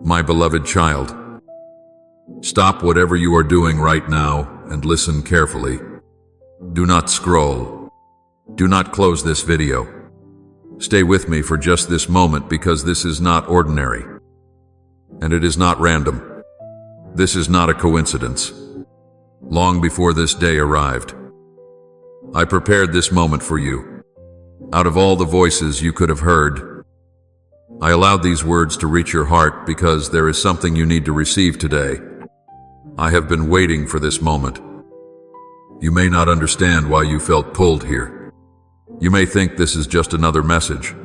My beloved child, stop whatever you are doing right now and listen carefully. Do not scroll. Do not close this video. Stay with me for just this moment, because this is not ordinary. And it is not random. This is not a coincidence. Long before this day arrived, I prepared this moment for you. Out of all the voices you could have heard, I allowed these words to reach your heart because there is something you need to receive today. I have been waiting for this moment. You may not understand why you felt pulled here. You may think this is just another message,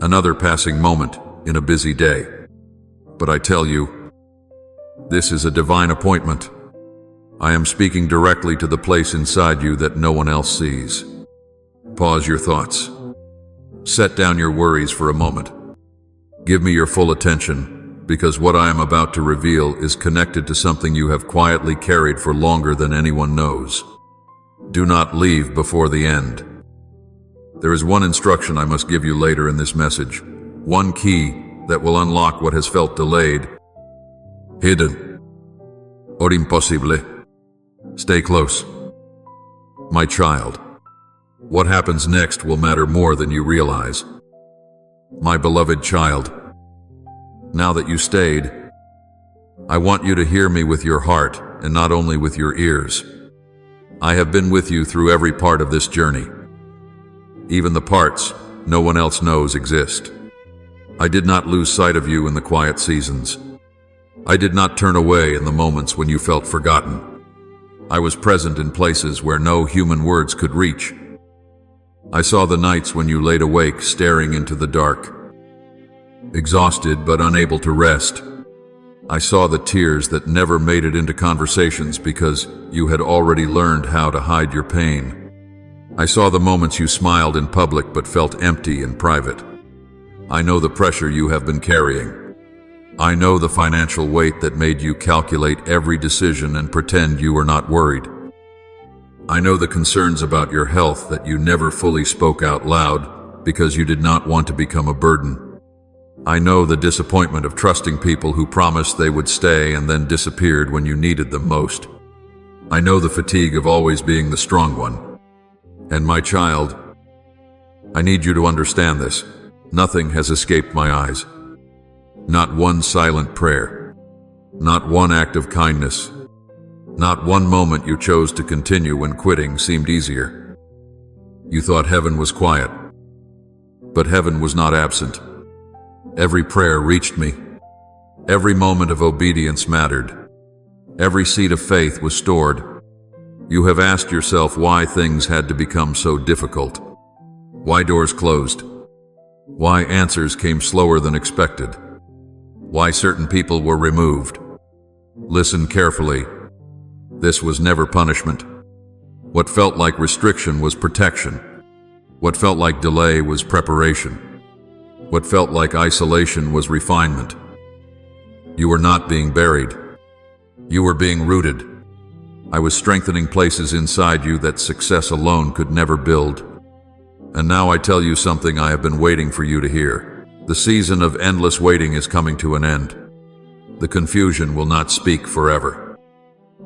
another passing moment in a busy day. But I tell you, this is a divine appointment. I am speaking directly to the place inside you that no one else sees. Pause your thoughts. Set down your worries for a moment. Give me your full attention, because what I am about to reveal is connected to something you have quietly carried for longer than anyone knows. Do not leave before the end. There is one instruction I must give you later in this message, one key that will unlock what has felt delayed, hidden, or impossible. Stay close. My child, what happens next will matter more than you realize. My beloved child, now that you stayed, I want you to hear me with your heart and not only with your ears. I have been with you through every part of this journey, even the parts no one else knows exist. I did not lose sight of you in the quiet seasons. I did not turn away in the moments when you felt forgotten. I was present in places where no human words could reach. I saw the nights when you laid awake staring into the dark, exhausted but unable to rest. I saw the tears that never made it into conversations because you had already learned how to hide your pain. I saw the moments you smiled in public but felt empty in private. I know the pressure you have been carrying. I know the financial weight that made you calculate every decision and pretend you were not worried. I know the concerns about your health that you never fully spoke out loud because you did not want to become a burden. I know the disappointment of trusting people who promised they would stay and then disappeared when you needed them most. I know the fatigue of always being the strong one. And my child, I need you to understand this. Nothing has escaped my eyes. Not one silent prayer. Not one act of kindness. Not one moment you chose to continue when quitting seemed easier. You thought heaven was quiet, but heaven was not absent. Every prayer reached me. Every moment of obedience mattered. Every seed of faith was stored. You have asked yourself why things had to become so difficult. Why doors closed. Why answers came slower than expected. Why certain people were removed. Listen carefully. This was never punishment. What felt like restriction was protection. What felt like delay was preparation. What felt like isolation was refinement. You were not being buried. You were being rooted. I was strengthening places inside you that success alone could never build. And now I tell you something I have been waiting for you to hear. The season of endless waiting is coming to an end. The confusion will not speak forever.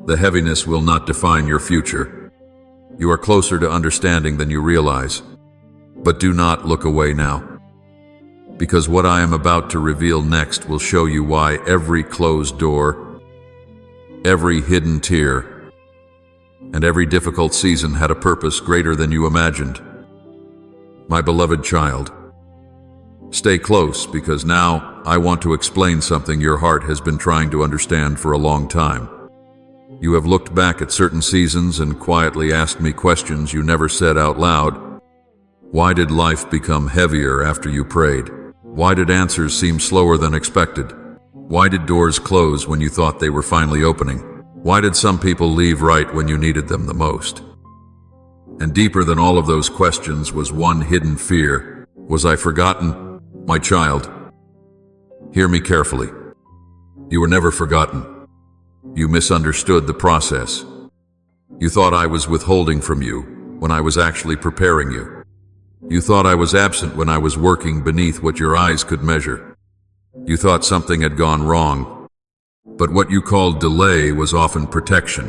The heaviness will not define your future. You are closer to understanding than you realize. But do not look away now, because what I am about to reveal next will show you why every closed door, every hidden tear, and every difficult season had a purpose greater than you imagined. My beloved child, stay close, because now I want to explain something your heart has been trying to understand for a long time. You have looked back at certain seasons and quietly asked me questions you never said out loud. Why did life become heavier after you prayed? Why did answers seem slower than expected? Why did doors close when you thought they were finally opening? Why did some people leave right when you needed them the most? And deeper than all of those questions was one hidden fear. Was I forgotten? My child, hear me carefully. You were never forgotten. You misunderstood the process. You thought I was withholding from you when I was actually preparing you. You thought I was absent when I was working beneath what your eyes could measure. You thought something had gone wrong, but what you called delay was often protection.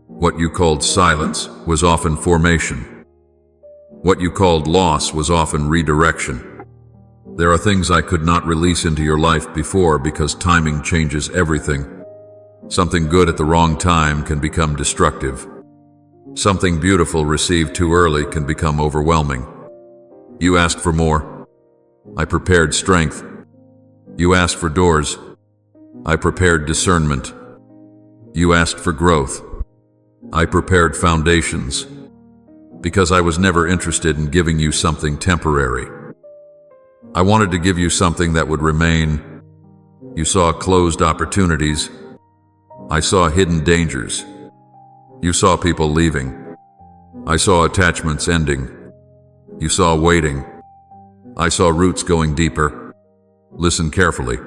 What you called silence was often formation. What you called loss was often redirection. There are things I could not release into your life before because timing changes everything. Something good at the wrong time can become destructive. Something beautiful received too early can become overwhelming. You asked for more. I prepared strength. You asked for doors. I prepared discernment. You asked for growth. I prepared foundations. Because I was never interested in giving you something temporary. I wanted to give you something that would remain. You saw closed opportunities. I saw hidden dangers. You saw people leaving. I saw attachments ending. You saw waiting. I saw roots going deeper. Listen carefully.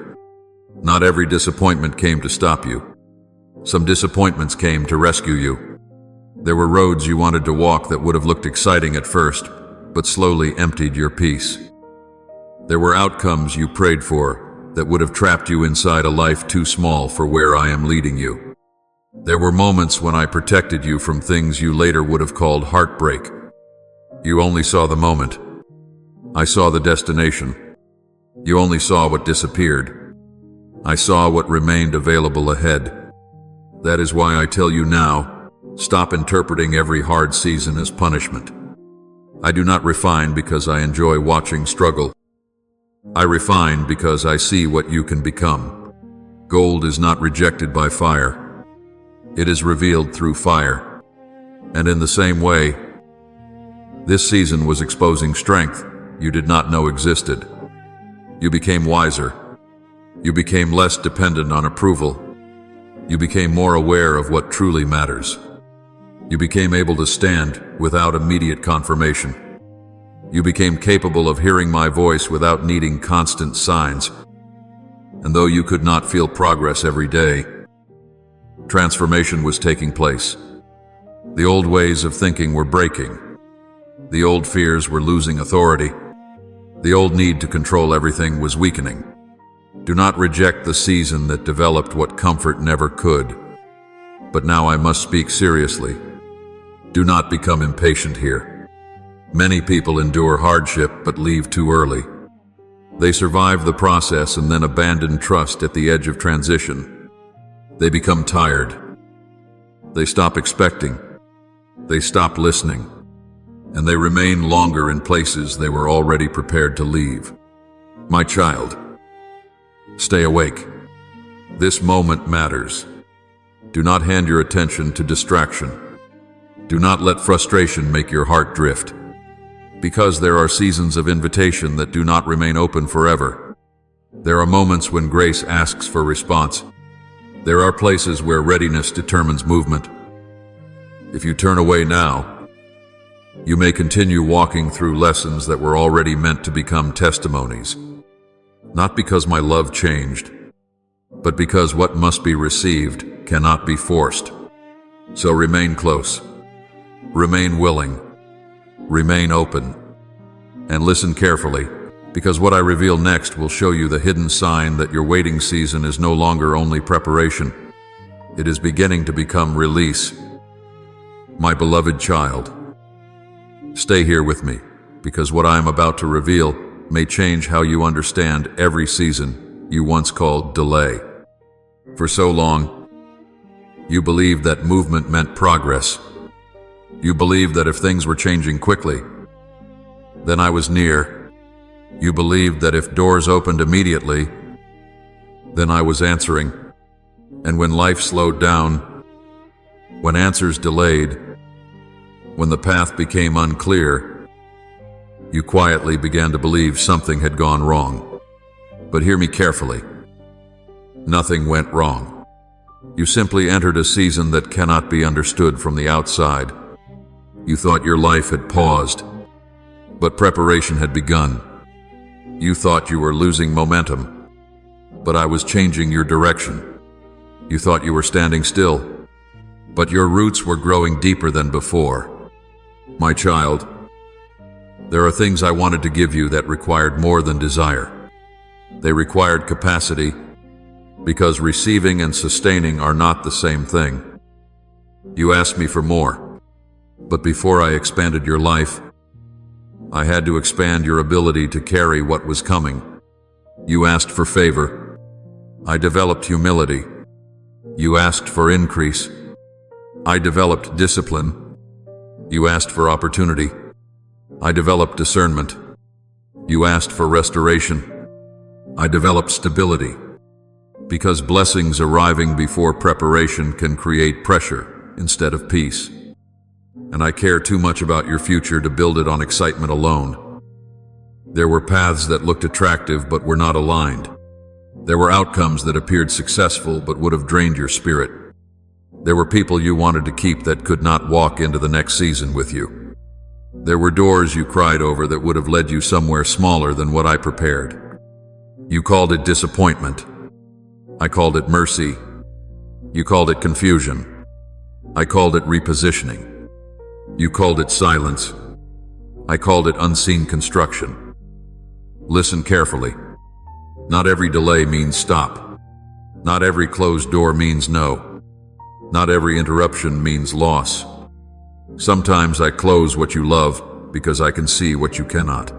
Not every disappointment came to stop you. Some disappointments came to rescue you. There were roads you wanted to walk that would have looked exciting at first, but slowly emptied your peace. There were outcomes you prayed for that would have trapped you inside a life too small for where I am leading you. There were moments when I protected you from things you later would have called heartbreak. You only saw the moment. I saw the destination. You only saw what disappeared. I saw what remained available ahead. That is why I tell you now, stop interpreting every hard season as punishment. I do not refine because I enjoy watching struggle. I refine because I see what you can become. Gold is not rejected by fire. It is revealed through fire. And in the same way, this season was exposing strength you did not know existed. You became wiser. You became less dependent on approval. You became more aware of what truly matters. You became able to stand without immediate confirmation. You became capable of hearing my voice without needing constant signs. And though you could not feel progress every day, transformation was taking place. The old ways of thinking were breaking. The old fears were losing authority. The old need to control everything was weakening. Do not reject the season that developed what comfort never could. But now I must speak seriously. Do not become impatient here. Many people endure hardship but leave too early. They survive the process and then abandon trust at the edge of transition. They become tired. They stop expecting. They stop listening. And they remain longer in places they were already prepared to leave. My child, stay awake. This moment matters. Do not hand your attention to distraction. Do not let frustration make your heart drift. Because there are seasons of invitation that do not remain open forever. There are moments when grace asks for response. There are places where readiness determines movement. If you turn away now, you may continue walking through lessons that were already meant to become testimonies. Not because my love changed, but because what must be received cannot be forced. So remain close, remain willing, remain open, and listen carefully, because what I reveal next will show you the hidden sign that your waiting season is no longer only preparation. It is beginning to become release. My beloved child, stay here with me, because what I am about to reveal may change how you understand every season you once called delay. For so long, you believed that movement meant progress. You believed that if things were changing quickly, then I was near. You believed that if doors opened immediately, then I was answering. And when life slowed down, when answers delayed, when the path became unclear, you quietly began to believe something had gone wrong. But hear me carefully. Nothing went wrong. You simply entered a season that cannot be understood from the outside. You thought your life had paused, but preparation had begun. You thought you were losing momentum, but I was changing your direction. You thought you were standing still, but your roots were growing deeper than before. My child, there are things I wanted to give you that required more than desire. They required capacity, because receiving and sustaining are not the same thing. You asked me for more, but before I expanded your life, I had to expand your ability to carry what was coming. You asked for favor. I developed humility. You asked for increase. I developed discipline. You asked for opportunity. I developed discernment. You asked for restoration. I developed stability. Because blessings arriving before preparation can create pressure instead of peace. And I care too much about your future to build it on excitement alone. There were paths that looked attractive but were not aligned. There were outcomes that appeared successful but would have drained your spirit. There were people you wanted to keep that could not walk into the next season with you. There were doors you cried over that would have led you somewhere smaller than what I prepared. You called it disappointment. I called it mercy. You called it confusion. I called it repositioning. You called it silence. I called it unseen construction. Listen carefully. Not every delay means stop. Not every closed door means no. Not every interruption means loss. Sometimes I close what you love because I can see what you cannot.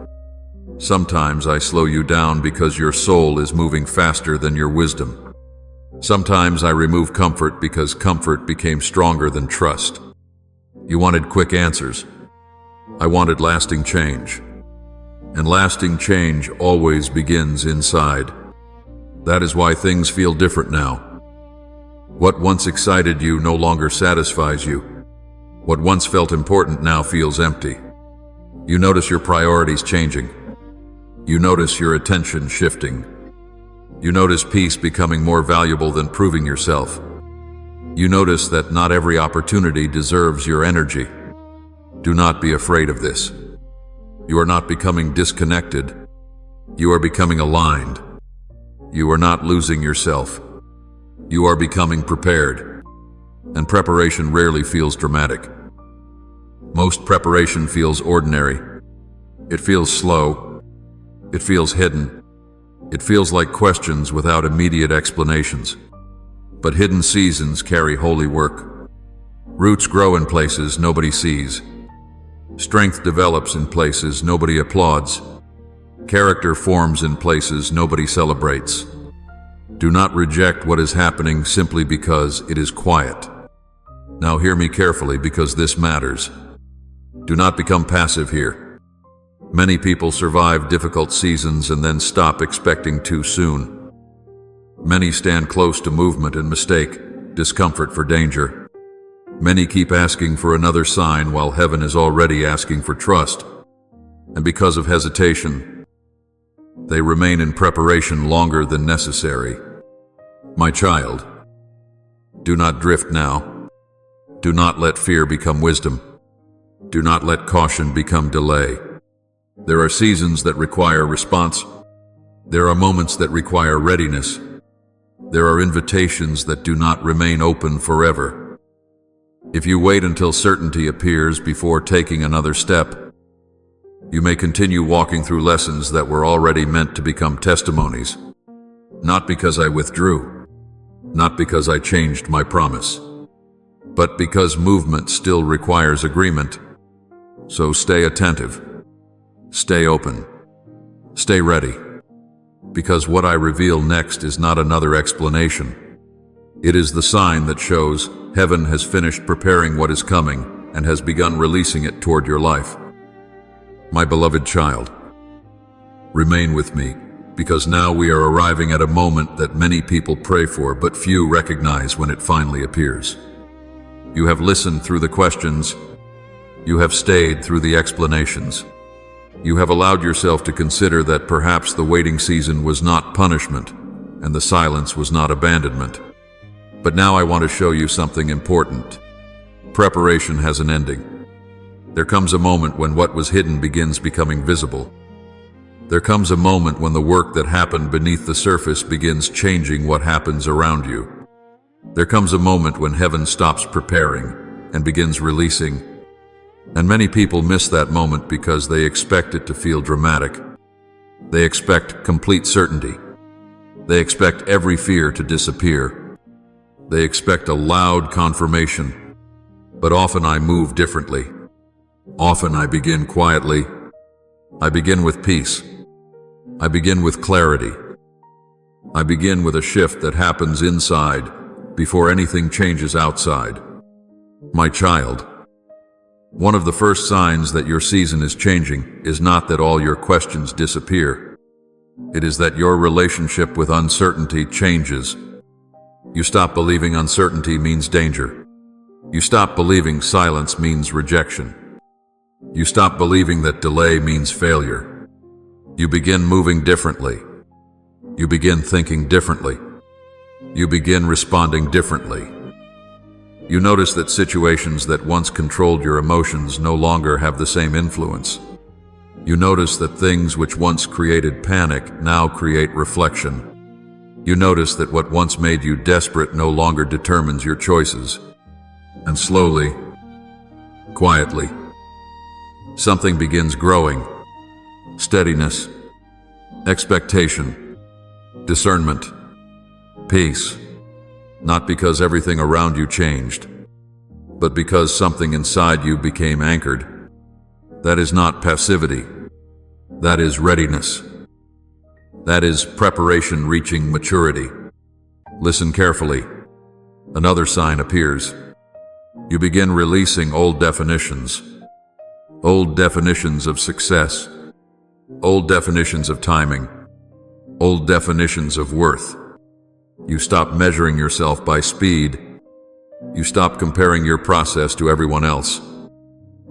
Sometimes I slow you down because your soul is moving faster than your wisdom. Sometimes I remove comfort because comfort became stronger than trust. You wanted quick answers. I wanted lasting change. And lasting change always begins inside. That is why things feel different now. What once excited you no longer satisfies you. What once felt important now feels empty. You notice your priorities changing. You notice your attention shifting. You notice peace becoming more valuable than proving yourself. You notice that not every opportunity deserves your energy. Do not be afraid of this. You are not becoming disconnected. You are becoming aligned. You are not losing yourself. You are becoming prepared. And preparation rarely feels dramatic. Most preparation feels ordinary. It feels slow. It feels hidden. It feels like questions without immediate explanations. But hidden seasons carry holy work. Roots grow in places nobody sees. Strength develops in places nobody applauds. Character forms in places nobody celebrates. Do not reject what is happening simply because it is quiet. Now hear me carefully because this matters. Do not become passive here. Many people survive difficult seasons and then stop expecting too soon. Many stand close to movement and mistake discomfort for danger. Many keep asking for another sign while heaven is already asking for trust. And because of hesitation, they remain in preparation longer than necessary. My child, do not drift now. Do not let fear become wisdom. Do not let caution become delay. There are seasons that require response. There are moments that require readiness. There are invitations that do not remain open forever. If you wait until certainty appears before taking another step, you may continue walking through lessons that were already meant to become testimonies. Not because I withdrew, not because I changed my promise, but because movement still requires agreement. So stay attentive, stay open, stay ready, because what I reveal next is not another explanation. It is the sign that shows heaven has finished preparing what is coming and has begun releasing it toward your life. My beloved child, remain with me, because now we are arriving at a moment that many people pray for, but few recognize when it finally appears. You have listened through the questions. You have stayed through the explanations. You have allowed yourself to consider that perhaps the waiting season was not punishment and the silence was not abandonment. But now I want to show you something important. Preparation has an ending. There comes a moment when what was hidden begins becoming visible. There comes a moment when the work that happened beneath the surface begins changing what happens around you. There comes a moment when heaven stops preparing and begins releasing. And many people miss that moment because they expect it to feel dramatic. They expect complete certainty. They expect every fear to disappear. They expect a loud confirmation. But often I move differently. Often I begin quietly. I begin with peace. I begin with clarity. I begin with a shift that happens inside before anything changes outside. My child, one of the first signs that your season is changing is not that all your questions disappear. It is that your relationship with uncertainty changes. You stop believing uncertainty means danger. You stop believing silence means rejection. You stop believing that delay means failure. You begin moving differently. You begin thinking differently. You begin responding differently. You notice that situations that once controlled your emotions no longer have the same influence. You notice that things which once created panic now create reflection. You notice that what once made you desperate no longer determines your choices. And slowly, quietly, something begins growing. Steadiness, expectation, discernment, peace. Not because everything around you changed, but because something inside you became anchored. That is not passivity. That is readiness. That is preparation reaching maturity. Listen carefully. Another sign appears. You begin releasing old definitions. Old definitions of success. Old definitions of timing. Old definitions of worth. You stop measuring yourself by speed. You stop comparing your process to everyone else.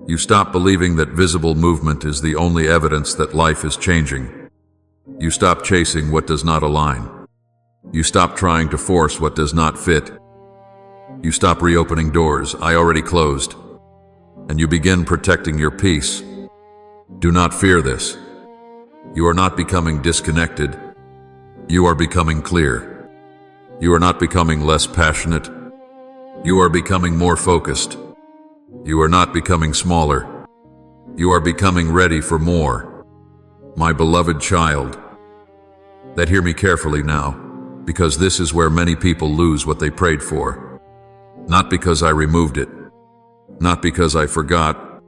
You stop believing that visible movement is the only evidence that life is changing. You stop chasing what does not align. You stop trying to force what does not fit. You stop reopening doors I already closed. And you begin protecting your peace. Do not fear this. You are not becoming disconnected. You are becoming clear. You are not becoming less passionate. You are becoming more focused. You are not becoming smaller. You are becoming ready for more. My beloved child, that hear me carefully now, because this is where many people lose what they prayed for. Not because I removed it, not because I forgot,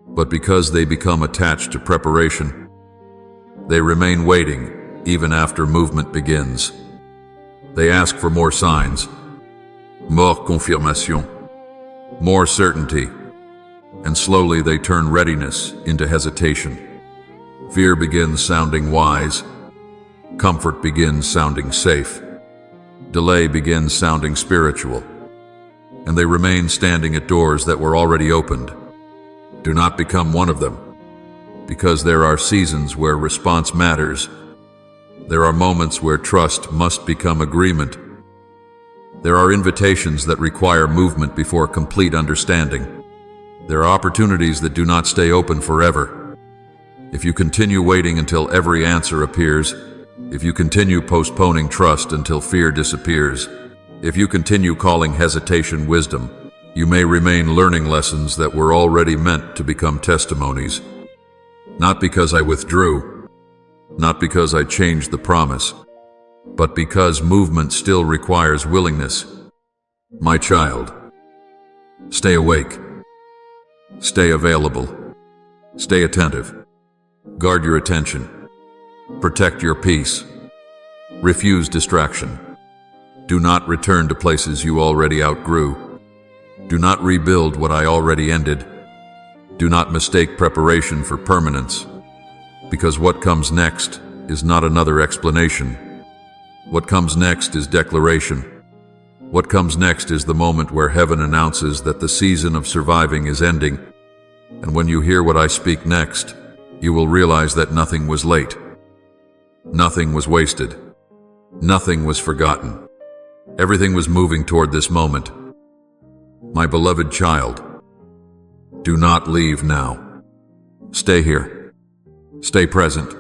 but because they become attached to preparation. They remain waiting even after movement begins. They ask for more signs, more confirmation, more certainty, and slowly they turn readiness into hesitation. Fear begins sounding wise. Comfort begins sounding safe. Delay begins sounding spiritual. And they remain standing at doors that were already opened. Do not become one of them, because there are seasons where response matters. There are moments where trust must become agreement. There are invitations that require movement before complete understanding. There are opportunities that do not stay open forever. If you continue waiting until every answer appears, if you continue postponing trust until fear disappears, if you continue calling hesitation wisdom, you may remain learning lessons that were already meant to become testimonies. Not because I withdrew, not because I changed the promise, but because movement still requires willingness. My child, stay awake, stay available, stay attentive, guard your attention, protect your peace, refuse distraction. Do not return to places you already outgrew. Do not rebuild what I already ended. Do not mistake preparation for permanence, because what comes next is not another explanation. What comes next is declaration. What comes next is the moment where heaven announces that the season of surviving is ending. And when you hear what I speak next, you will realize that nothing was late. Nothing was wasted. Nothing was forgotten. Everything was moving toward this moment. My beloved child, do not leave now. Stay here. Stay present.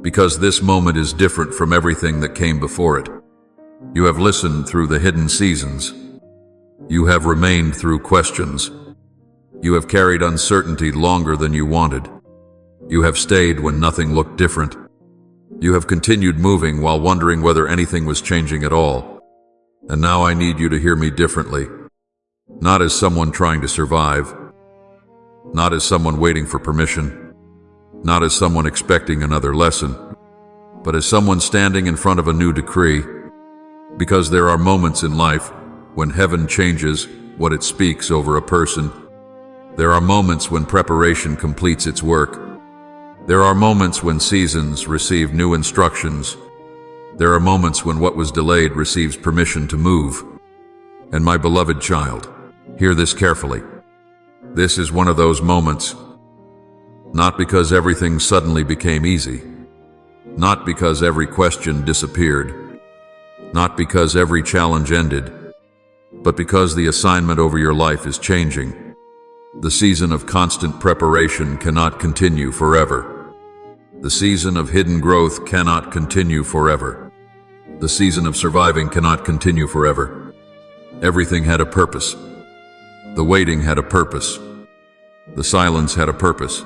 Because this moment is different from everything that came before it. You have listened through the hidden seasons. You have remained through questions. You have carried uncertainty longer than you wanted. You have stayed when nothing looked different. You have continued moving while wondering whether anything was changing at all. And now I need you to hear me differently. Not as someone trying to survive. Not as someone waiting for permission. Not as someone expecting another lesson. But as someone standing in front of a new decree. Because there are moments in life when heaven changes what it speaks over a person. There are moments when preparation completes its work. There are moments when seasons receive new instructions. There are moments when what was delayed receives permission to move. And my beloved child, hear this carefully. This is one of those moments. Not because everything suddenly became easy. Not because every question disappeared. Not because every challenge ended. But because the assignment over your life is changing. The season of constant preparation cannot continue forever. The season of hidden growth cannot continue forever. The season of surviving cannot continue forever. Everything had a purpose. The waiting had a purpose. The silence had a purpose.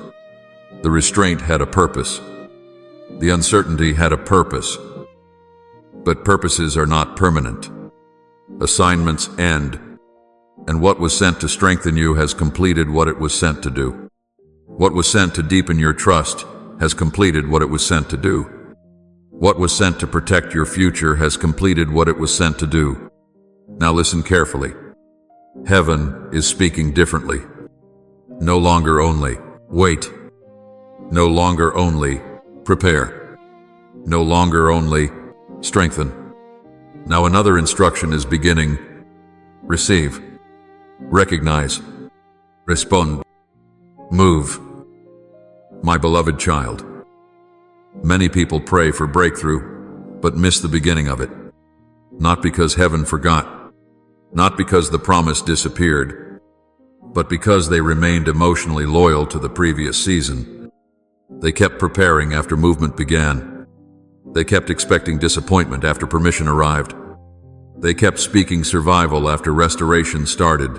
The restraint had a purpose. The uncertainty had a purpose. But purposes are not permanent. Assignments end. And what was sent to strengthen you has completed what it was sent to do. What was sent to deepen your trust has completed what it was sent to do. What was sent to protect your future has completed what it was sent to do. Now listen carefully. Heaven is speaking differently. No longer only wait. No longer only prepare. No longer only strengthen. Now another instruction is beginning. Receive. Recognize. Respond. Move. My beloved child. Many people pray for breakthrough, but miss the beginning of it. Not because heaven forgot. Not because the promise disappeared, but because they remained emotionally loyal to the previous season. They kept preparing after movement began. They kept expecting disappointment after permission arrived. They kept speaking survival after restoration started.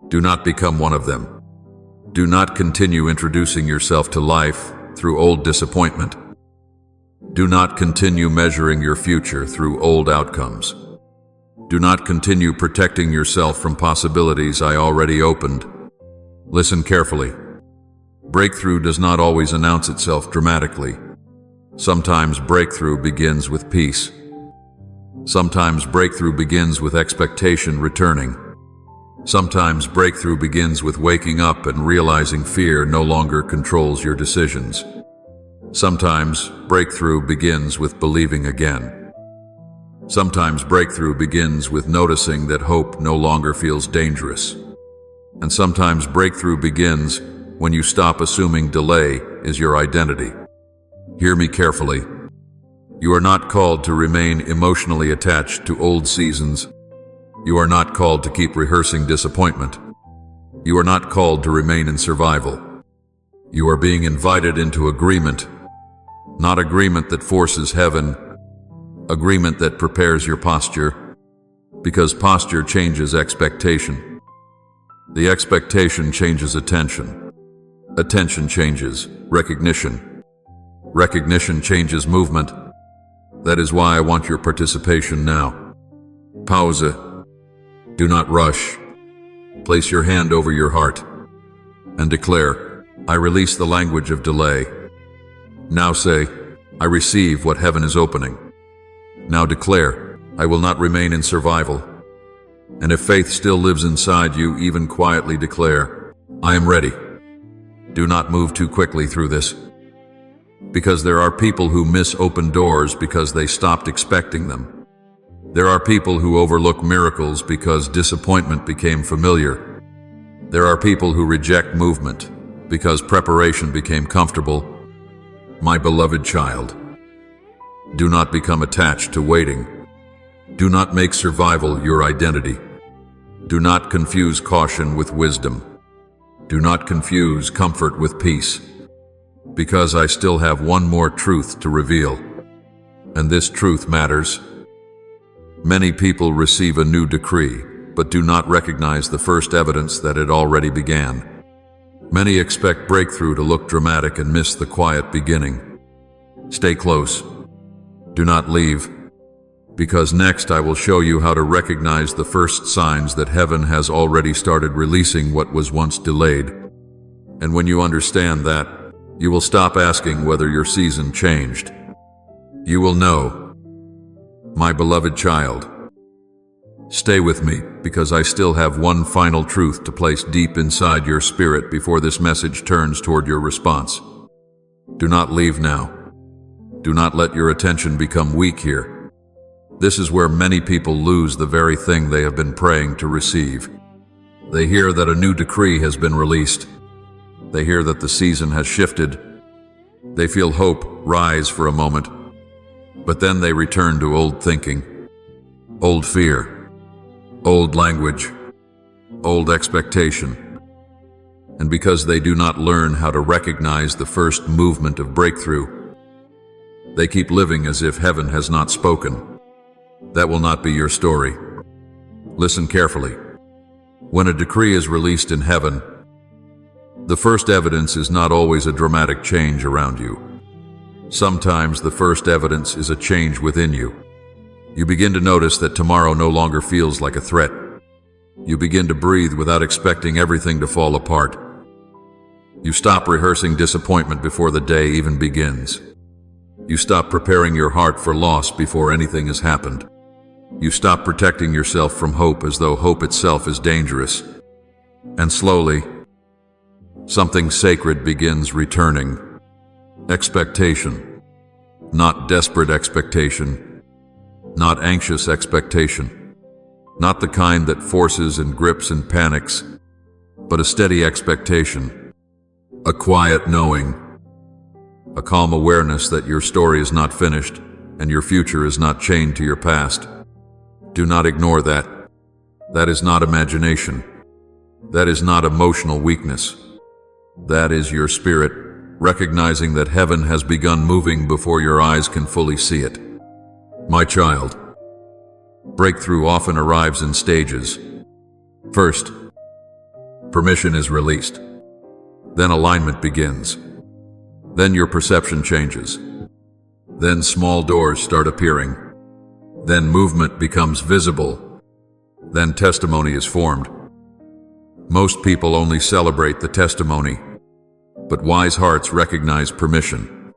Do not become one of them. Do not continue introducing yourself to life through old disappointment. Do not continue measuring your future through old outcomes. Do not continue protecting yourself from possibilities I already opened. Listen carefully. Breakthrough does not always announce itself dramatically. Sometimes breakthrough begins with peace. Sometimes breakthrough begins with expectation returning. Sometimes breakthrough begins with waking up and realizing fear no longer controls your decisions. Sometimes breakthrough begins with believing again. Sometimes breakthrough begins with noticing that hope no longer feels dangerous. And sometimes breakthrough begins when you stop assuming delay is your identity. Hear me carefully. You are not called to remain emotionally attached to old seasons. You are not called to keep rehearsing disappointment. You are not called to remain in survival. You are being invited into agreement. Not agreement that forces heaven, agreement that prepares your posture, because posture changes expectation. The expectation changes attention. Attention changes recognition. Recognition changes movement. That is why I want your participation now. Pause. Do not rush. Place your hand over your heart and declare, I release the language of delay. Now say, I receive what heaven is opening. Now declare, I will not remain in survival. And if faith still lives inside you, even quietly declare, I am ready. Do not move too quickly through this. Because there are people who miss open doors because they stopped expecting them. There are people who overlook miracles because disappointment became familiar. There are people who reject movement because preparation became comfortable. My beloved child, do not become attached to waiting. Do not make survival your identity. Do not confuse caution with wisdom. Do not confuse comfort with peace. Because I still have one more truth to reveal. And this truth matters. Many people receive a new decree, but do not recognize the first evidence that it already began. Many expect breakthrough to look dramatic and miss the quiet beginning. Stay close. Do not leave, because next I will show you how to recognize the first signs that heaven has already started releasing what was once delayed. And when you understand that, you will stop asking whether your season changed. You will know, my beloved child. Stay with me, because I still have one final truth to place deep inside your spirit before this message turns toward your response. Do not leave now. Do not let your attention become weak here. This is where many people lose the very thing they have been praying to receive. They hear that a new decree has been released. They hear that the season has shifted. They feel hope rise for a moment, but then they return to old thinking, old fear, old language, old expectation. And because they do not learn how to recognize the first movement of breakthrough, they keep living as if heaven has not spoken. That will not be your story. Listen carefully. When a decree is released in heaven, the first evidence is not always a dramatic change around you. Sometimes the first evidence is a change within you. You begin to notice that tomorrow no longer feels like a threat. You begin to breathe without expecting everything to fall apart. You stop rehearsing disappointment before the day even begins. You stop preparing your heart for loss before anything has happened. You stop protecting yourself from hope as though hope itself is dangerous. And slowly, something sacred begins returning. Expectation. Not desperate expectation. Not anxious expectation. Not the kind that forces and grips and panics, but a steady expectation. A quiet knowing. A calm awareness that your story is not finished and your future is not chained to your past. Do not ignore that. That is not imagination. That is not emotional weakness. That is your spirit, recognizing that heaven has begun moving before your eyes can fully see it. My child, breakthrough often arrives in stages. First, permission is released. Then alignment begins. Then your perception changes. Then small doors start appearing. Then movement becomes visible. Then testimony is formed. Most people only celebrate the testimony, but wise hearts recognize permission.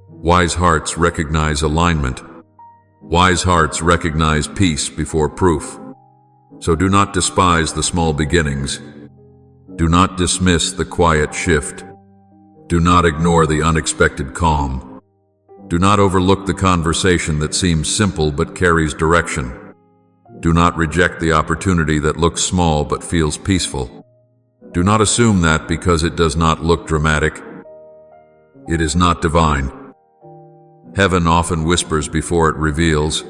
Wise hearts recognize alignment. Wise hearts recognize peace before proof. So do not despise the small beginnings. Do not dismiss the quiet shift. Do not ignore the unexpected calm. Do not overlook the conversation that seems simple but carries direction. Do not reject the opportunity that looks small but feels peaceful. Do not assume that because it does not look dramatic, it is not divine. Heaven often whispers before it reveals.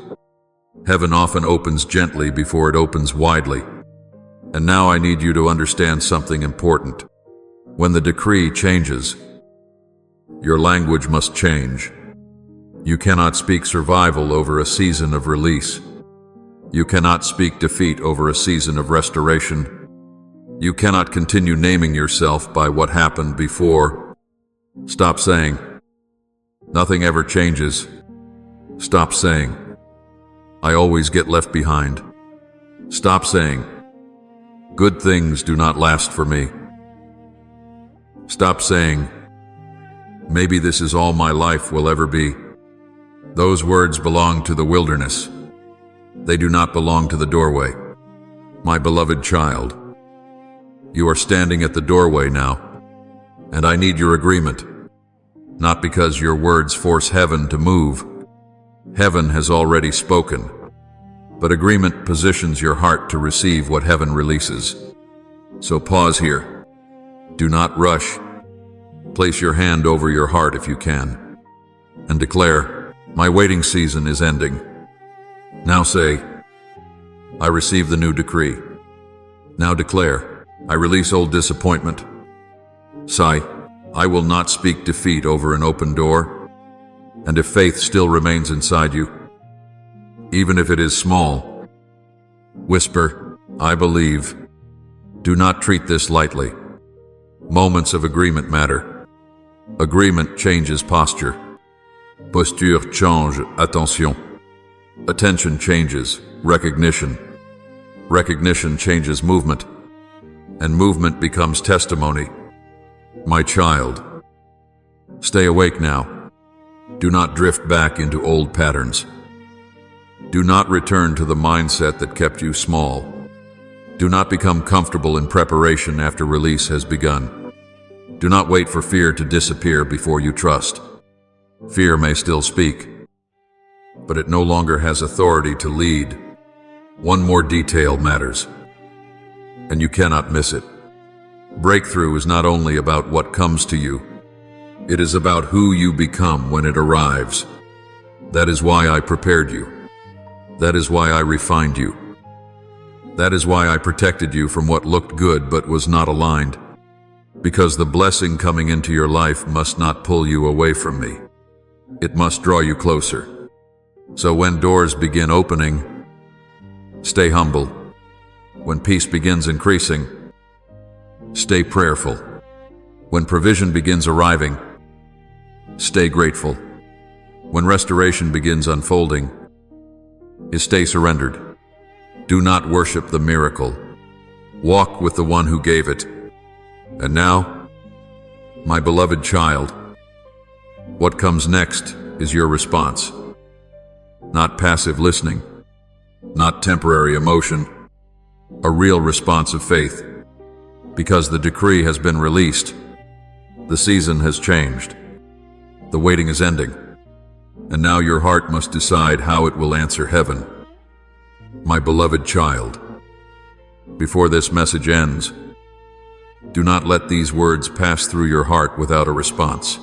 Heaven often opens gently before it opens widely. And now I need you to understand something important. When the decree changes, your language must change. You cannot speak survival over a season of release. You cannot speak defeat over a season of restoration. You cannot continue naming yourself by what happened before. Stop saying, nothing ever changes. Stop saying, I always get left behind. Stop saying, good things do not last for me. Stop saying, maybe this is all my life will ever be. Those words belong to the wilderness. They do not belong to the doorway. My beloved child, you are standing at the doorway now, and I need your agreement. Not because your words force heaven to move. Heaven has already spoken. But agreement positions your heart to receive what heaven releases. So pause here. Do not rush. Place your hand over your heart if you can, and declare, my waiting season is ending. Now say, I receive the new decree. Now declare, I release old disappointment. Sigh, I will not speak defeat over an open door. And if faith still remains inside you, even if it is small, whisper, I believe. Do not treat this lightly. Moments of agreement matter. Agreement changes posture. Posture change, attention. Attention changes, recognition. Recognition changes movement, and movement becomes testimony. My child, stay awake now. Do not drift back into old patterns. Do not return to the mindset that kept you small. Do not become comfortable in preparation after release has begun. Do not wait for fear to disappear before you trust. Fear may still speak, but it no longer has authority to lead. One more detail matters, and you cannot miss it. Breakthrough is not only about what comes to you, it is about who you become when it arrives. That is why I prepared you. That is why I refined you. That is why I protected you from what looked good but was not aligned. Because the blessing coming into your life must not pull you away from me. It must draw you closer. So when doors begin opening, stay humble. When peace begins increasing, stay prayerful. When provision begins arriving, stay grateful. When restoration begins unfolding, stay surrendered. Do not worship the miracle. Walk with the one who gave it. And now, my beloved child, what comes next is your response. Not passive listening, not temporary emotion, a real response of faith. Because the decree has been released, the season has changed, the waiting is ending, and now your heart must decide how it will answer heaven. My beloved child, before this message ends, do not let these words pass through your heart without a response.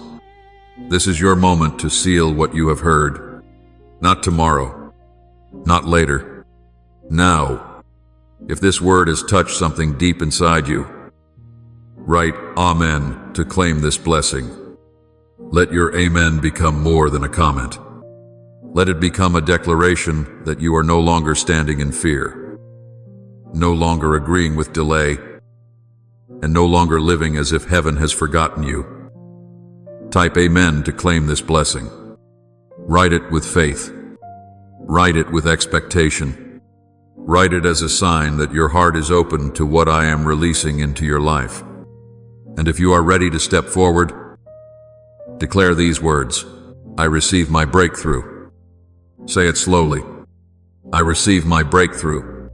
This is your moment to seal what you have heard. Not tomorrow, not later, now. If this word has touched something deep inside you, write Amen to claim this blessing. Let your Amen become more than a comment. Let it become a declaration that you are no longer standing in fear, no longer agreeing with delay, and no longer living as if heaven has forgotten you. Type Amen to claim this blessing. Write it with faith. Write it with expectation. Write it as a sign that your heart is open to what I am releasing into your life. And if you are ready to step forward, declare these words: I receive my breakthrough. Say it slowly. I receive my breakthrough.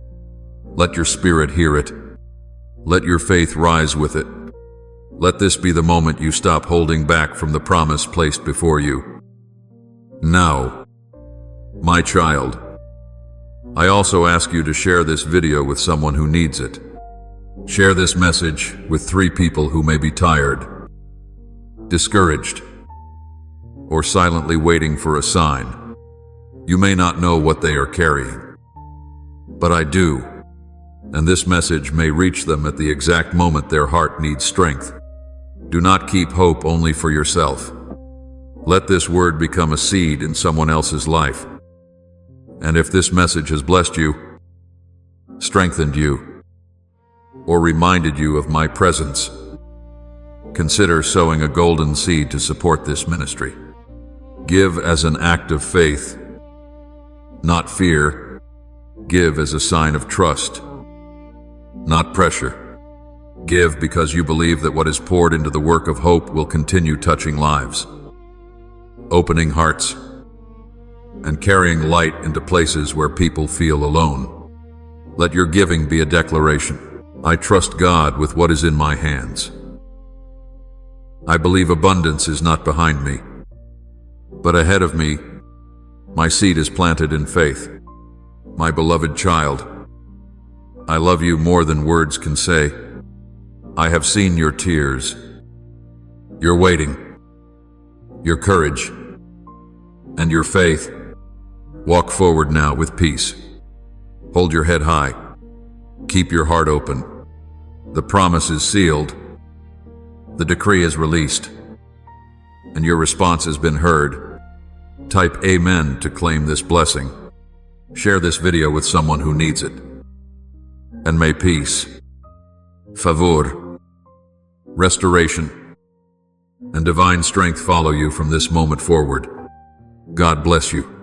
Let your spirit hear it. Let your faith rise with it. Let this be the moment you stop holding back from the promise placed before you. Now, my child, I also ask you to share this video with someone who needs it. Share this message with 3 people who may be tired, discouraged, or silently waiting for a sign. You may not know what they are carrying, but I do, and this message may reach them at the exact moment their heart needs strength. Do not keep hope only for yourself. Let this word become a seed in someone else's life. And if this message has blessed you, strengthened you, or reminded you of my presence, consider sowing a golden seed to support this ministry. Give as an act of faith, not fear. Give as a sign of trust, not pressure. Give because you believe that what is poured into the work of hope will continue touching lives, opening hearts, and carrying light into places where people feel alone. Let your giving be a declaration. I trust God with what is in my hands. I believe abundance is not behind me, but ahead of me. My seed is planted in faith. My beloved child, I love you more than words can say. I have seen your tears, your waiting, your courage, and your faith. Walk forward now with peace. Hold your head high. Keep your heart open. The promise is sealed. The decree is released. And your response has been heard. Type Amen to claim this blessing. Share this video with someone who needs it. And may peace, favor, restoration, and divine strength follow you from this moment forward. God bless you.